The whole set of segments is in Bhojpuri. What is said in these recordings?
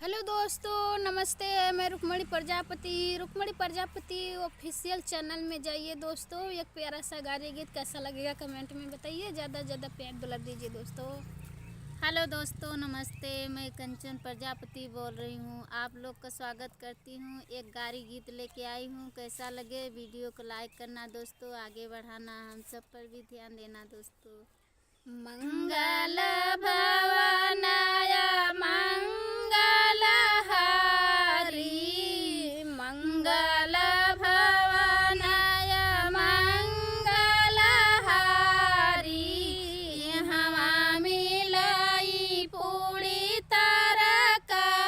हेलो दोस्तों, नमस्ते। मैं रुक्मणी प्रजापति ऑफिशियल चैनल में जाइए दोस्तों। एक प्यारा सा गाने गीत कैसा लगेगा कमेंट में बताइए। ज़्यादा से ज़्यादा प्यार दुलार दीजिए दोस्तों। हेलो दोस्तों, नमस्ते। मैं कंचन प्रजापति बोल रही हूँ। आप लोग का स्वागत करती हूँ। एक गारी गीत लेके आई हूँ। कैसा लगे वीडियो को लाइक करना दोस्तों, आगे बढ़ाना, हम सब पर भी ध्यान देना दोस्तों। मंगल भवनाय मंगल हारी, मंगल भवनाय मंगल हारी। हवा मिलाई पूरी तरकारी,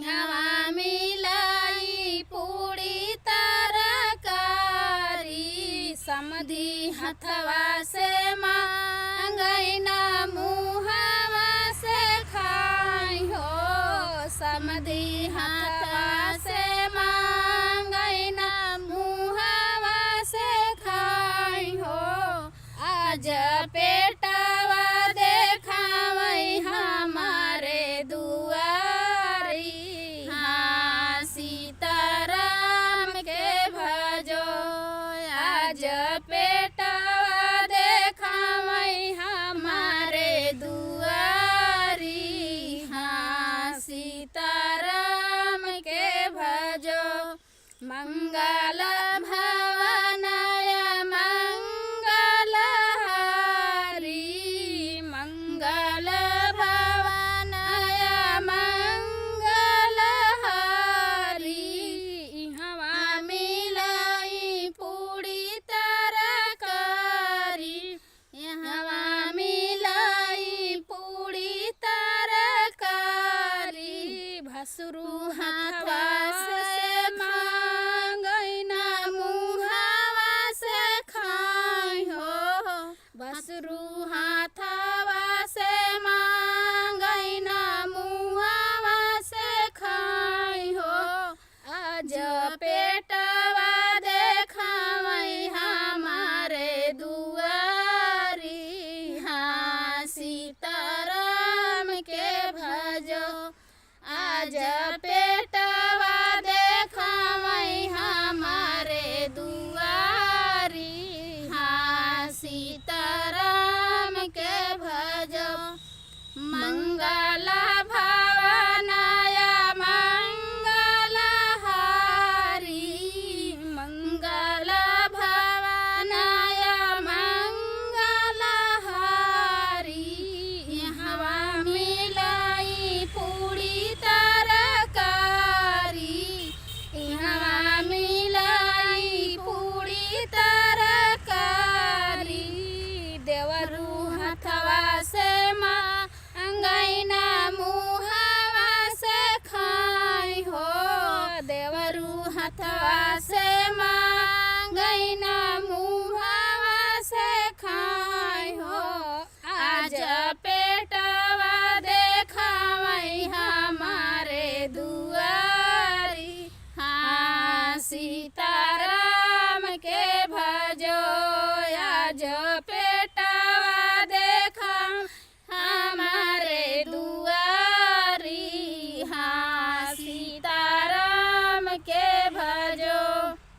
हवा मिलाई पूरी तरकारी। समधी हथवा से मांगई ना मुहवा से खाई हो, समधी हथवा से मांगई ना मुहवा से खाई हो। आज पेटवा देखावई हमारे दुआरी, हाँ सीताराम के भजो। आज पेटवा देखावई हमारे दुआरी, हाँ सीताराम के भजो। मंगल भवनाय मंगल हारी, मंगल भवनाय मंगल हारी। हवा मिलाई पूरी तरकारी, हवा मिलाई पूरी तरकारी। भसरू